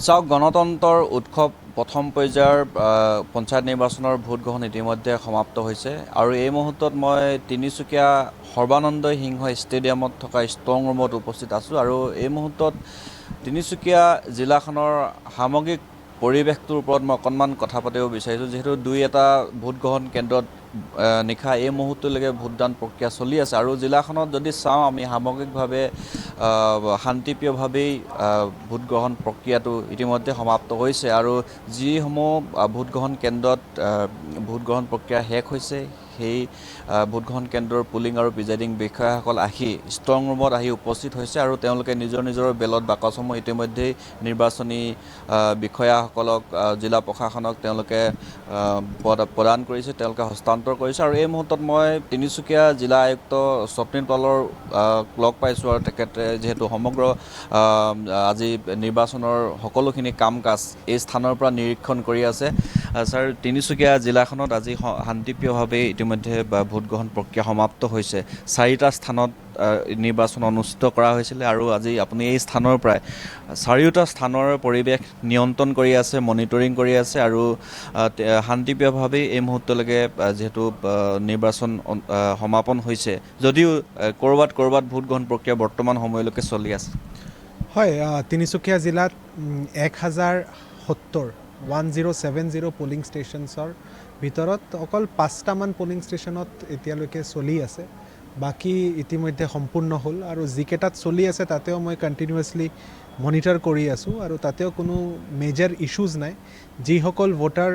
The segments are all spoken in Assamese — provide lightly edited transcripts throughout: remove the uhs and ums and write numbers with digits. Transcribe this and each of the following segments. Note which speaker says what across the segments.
Speaker 1: চাওক গণতন্ত্ৰৰ উৎসৱ প্ৰথম পৰ্যায়ৰ পঞ্চায়ত নিৰ্বাচনৰ ভোট গ্ৰহণ ইতিমধ্যে সমাপ্ত হৈছে আৰু এই মুহূৰ্তত মই তিনিচুকীয়া সৰ্বানন্দ সিংহ ষ্টেডিয়ামত থকা ষ্ট্ৰং ৰুমত উপস্থিত আছোঁ আৰু এই মুহূৰ্তত তিনিচুকীয়া জিলাখনৰ সামগ্ৰিক পৰিৱেশটোৰ ওপৰত মই অকণমান কথা পাতিব বিচাৰিছোঁ যিহেতু দুই এটা ভোট গ্ৰহণ কেন্দ্ৰত নিশা এই মুহূৰ্তলৈকে ভোটদান প্ৰক্ৰিয়া চলি আছে আৰু জিলাখনত যদি চাওঁ আমি সামগ্ৰিকভাৱে শান্তিপ্ৰিয়ভাৱেই ভোট গ্ৰহণ প্ৰক্ৰিয়াটো ইতিমধ্যে সমাপ্ত হৈছে আৰু যিসমূহ ভোট গ্ৰহণ কেন্দ্ৰত ভোট গ্ৰহণ প্ৰক্ৰিয়া শেষ হৈছে সেই ভোট গ্ৰহণ কেন্দ্ৰৰ পুলিং আৰু প্ৰিজাইডিং বিষয়াসকল আহি ষ্ট্ৰং ৰুমত আহি উপস্থিত হৈছে আৰু তেওঁলোকে নিজৰ নিজৰ বেলট বাকচসমূহ ইতিমধ্যেই নিৰ্বাচনী বিষয়াসকলক জিলা প্ৰশাসনক তেওঁলোকে প্ৰদান কৰিছে, তেওঁলোকে হস্তান্তৰ কৰিছে আৰু এই মুহূৰ্তত মই তিনিচুকীয়া জিলা আয়ুক্ত স্বপ্নীল পালৰ লগ পাইছোঁ আৰু তেখেতে যিহেতু সমগ্ৰ আজি নিৰ্বাচনৰ সকলোখিনি কাম কাজ এই স্থানৰ পৰা নিৰীক্ষণ কৰি আছে। ছাৰ, তিনিচুকীয়া জিলাখনত আজি শান্তিপ্ৰিয়ভাৱে ইতিমধ্যে ভোট গ্ৰহণ প্ৰক্ৰিয়া সমাপ্ত হৈছে। 4টা স্থানত নিৰ্বাচন অনুষ্ঠিত কৰা হৈছিলে আৰু আজি আপুনি এই স্থানৰ পৰাই 4টা স্থানৰ পৰিৱেশ নিয়ন্ত্ৰণ কৰি আছে, মনিটৰিং কৰি আছে আৰু শান্তিপ্ৰিয়ভাৱেই এই মুহূৰ্তলৈকে যিহেতু নিৰ্বাচন সমাপন হৈছে যদিও ক'ৰবাত ভোট গ্ৰহণ প্ৰক্ৰিয়া বৰ্তমান সময়লৈকে চলি আছে।
Speaker 2: হয়, তিনিচুকীয়া জিলাত 1070 পলিং ষ্টেচনছৰ ভিতৰত অকল 5টামান পলিং ষ্টেচনত এতিয়ালৈকে চলি আছে, বাকী ইতিমধ্যে সম্পূৰ্ণ হ'ল আৰু যিকেইটাত চলি আছে তাতেও মই কণ্টিনিউৱাছলি মনিটৰ কৰি আছোঁ আৰু তাতেও কোনো মেজৰ ইছ্যুজ নাই। যিসকল ভোটাৰ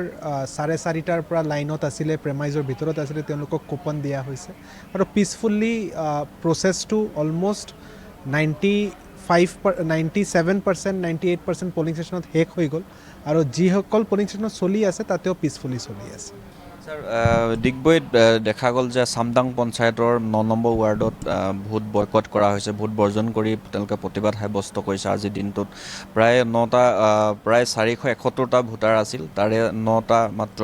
Speaker 2: 4:30টাৰ পৰা লাইনত আছিলে, প্ৰেমাইজৰ ভিতৰত আছিলে, তেওঁলোকক কুপন দিয়া হৈছে আৰু পিচফুল্লি প্ৰচেছটো অলম'ষ্ট 97%, 98% পলিং ষ্টেচনত শেষ হৈ গ'ল আৰু যিসকল পলিং ষ্টেচনত চলি আছে তাতেও পিচফুলি চলি আছে।
Speaker 1: ছাৰ, ডিগবৈত দেখা গ'ল যে চামদাং পঞ্চায়তৰ 9 নম্বৰ ৱাৰ্ডত ভোট বয়কট কৰা হৈছে, ভোট বৰ্জন কৰি তেওঁলোকে প্ৰতিবাদ সাব্যস্ত কৰিছে। আজিৰ দিনটোত প্ৰায় 471টা ভোটাৰ আছিল, তাৰে 9টা মাত্ৰ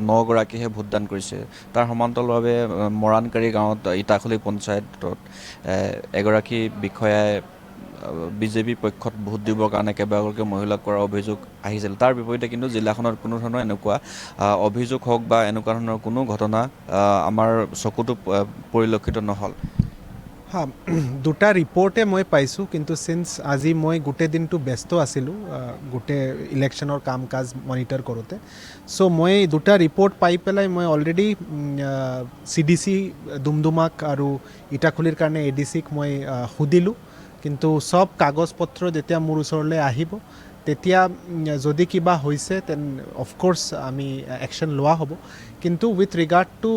Speaker 1: 9গৰাকীহে ভোটদান কৰিছে। তাৰ সমান্তৰালভাৱে মৰাণকাৰী গাঁৱত ইটাখুলি পঞ্চায়তত এগৰাকী বিষয়াই বিজেপি পক্ষত ভোট দিবৰ কাৰণে কেইবাগৰাকী মহিলাক কৰাৰ অভিযোগ আহিছিল। তাৰ বিপৰীতে কিন্তু জিলাখনত কোনো ধৰণৰ এনেকুৱা অভিযোগ হওক বা এনেকুৱা ধৰণৰ কোনো ঘটনা আমাৰ চকুতো পৰিলক্ষিত নহ'ল।
Speaker 2: দুটা ৰিপৰ্টে মই পাইছোঁ, কিন্তু চিন্স আজি মই গোটেই দিনটো ব্যস্ত আছিলোঁ গোটেই ইলেকশ্যনৰ কাম কাজ মনিটৰ কৰোঁতে, চ' মই দুটা ৰিপৰ্ট পাই পেলাই মই অলৰেডি CDC ডুমডুমাক আৰু ইটাখুলিৰ কাৰণে ADCক মই সুধিলোঁ, কিন্তু চব কাগজ পত্ৰ যেতিয়া মোৰ ওচৰলৈ আহিব তেতিয়া যদি কিবা হৈছে তেন অফক'ৰ্ছ আমি একশ্যন লোৱা হ'ব। কিন্তু উইথ ৰিগাৰ্ড টু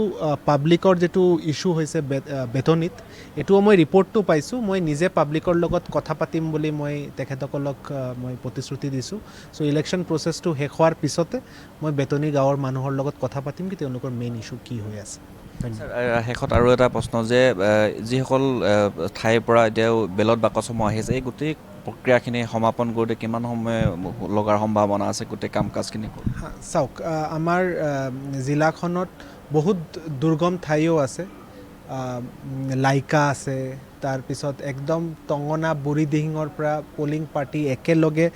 Speaker 2: পাব্লিকৰ যিটো ইছ্যু হৈছে বেতনিত, এইটোও মই ৰিপৰ্টটো পাইছোঁ। মই নিজে পাব্লিকৰ লগত কথা পাতিম বুলি মই তেখেতসকলক মই প্ৰতিশ্ৰুতি দিছোঁ। চ' ইলেকশ্যন প্ৰচেছটো শেষ হোৱাৰ পিছতে মই বেতনি গাঁৱৰ মানুহৰ লগত কথা পাতিম কি তেওঁলোকৰ মেইন ইছ্যু কি হৈ আছে।
Speaker 1: শেষত আৰু এটা প্ৰশ্ন যে যিসকল ঠাইৰ পৰা এতিয়াও বেলট বাকচসমূহ আহিছে, এই গোটেই প্ৰক্ৰিয়াখিনি সমাপন কৰোঁতে কিমান সময় লগাৰ সম্ভাৱনা আছে গোটেই কাম কাজখিনি?
Speaker 2: চাওক, আমাৰ জিলাখনত বহুত দুৰ্গম ঠাইও আছে, লাইকা আছে, তাৰপিছত একদম টঙনা বুঢ়ীদিহিঙৰ পৰা পলিং পাৰ্টি একেলগে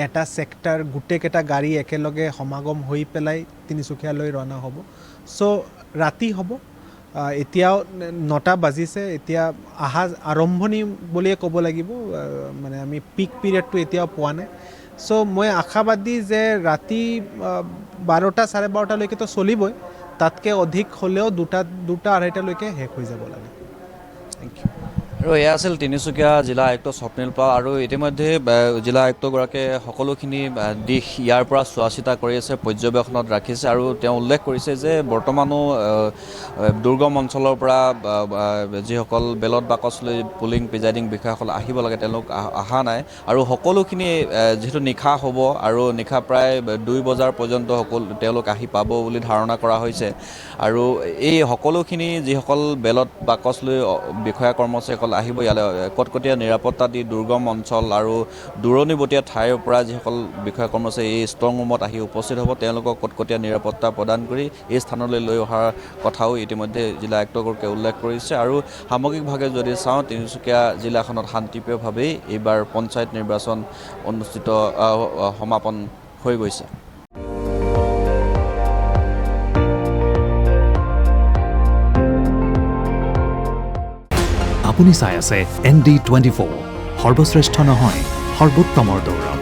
Speaker 2: এটা ছেক্টাৰ গোটেইকেইটা গাড়ী একেলগে সমাগম হৈ পেলাই তিনিচুকীয়ালৈ ৰাওনা হ'ব। চ' ৰাতি হ'ব, এতিয়াও 9টা বাজিছে, এতিয়া অহা আৰম্ভণি বুলিয়ে ক'ব লাগিব, মানে আমি পিক পিৰিয়ডটো এতিয়াও পোৱা নাই। চ' মই আশাবাদী যে ৰাতি 12টা 12:30লৈকেতো চলিবই, তাতকৈ অধিক হ'লেও 2টা-2:30লৈকে শেষ হৈ যাব লাগে। Thank you.
Speaker 1: আৰু এয়া আছিল তিনিচুকীয়া জিলা আয়ুক্ত স্বপ্নীল পাল আৰু ইতিমধ্যে জিলা আয়ুক্তগৰাকীয়ে সকলোখিনি দিশ ইয়াৰ পৰা চোৱা চিতা কৰি আছে, পৰ্যবেক্ষণত ৰাখিছে আৰু তেওঁ উল্লেখ কৰিছে যে বৰ্তমানো দুৰ্গম অঞ্চলৰ পৰা যিসকল বেলট বাকচ লৈ পুলিং প্ৰিজাইডিং বিষয়াসকল আহিব লাগে তেওঁলোক অহা নাই আৰু সকলোখিনি যিহেতু নিশা হ'ব আৰু নিশা প্ৰায় 2 বজাৰ পৰ্যন্ত তেওঁলোক আহি পাব বুলি ধাৰণা কৰা হৈছে আৰু এই সকলোখিনি যিসকল বেলট বাকচ লৈ বিষয়া কৰ্মচাৰীসকল যিসকল আহিব ইয়ালৈ কটকটীয়া নিৰাপত্তা দি দুৰ্গম অঞ্চল আৰু দূৰণিবতীয়া ঠাইৰ পৰা যিসকল বিষয়া কৰ্মচাৰী এই ষ্ট্ৰং ৰুমত আহি উপস্থিত হ'ব তেওঁলোকক কটকটীয়া নিৰাপত্তা প্ৰদান কৰি এই স্থানলৈ লৈ অহাৰ কথাও ইতিমধ্যে জিলা আয়ুক্তগৰাকীয়ে উল্লেখ কৰিছে আৰু সামগ্ৰিকভাৱে যদি চাওঁ তিনিচুকীয়া জিলাখনত শান্তিপ্ৰিয়ভাৱেই এইবাৰ পঞ্চায়ত নিৰ্বাচন অনুষ্ঠিত সমাপন হৈ গৈছে।
Speaker 3: আপুনি চাই আছে ND24 সৰ্বশ্ৰেষ্ঠ নহয় সৰ্বোত্তমৰ দৌৰ।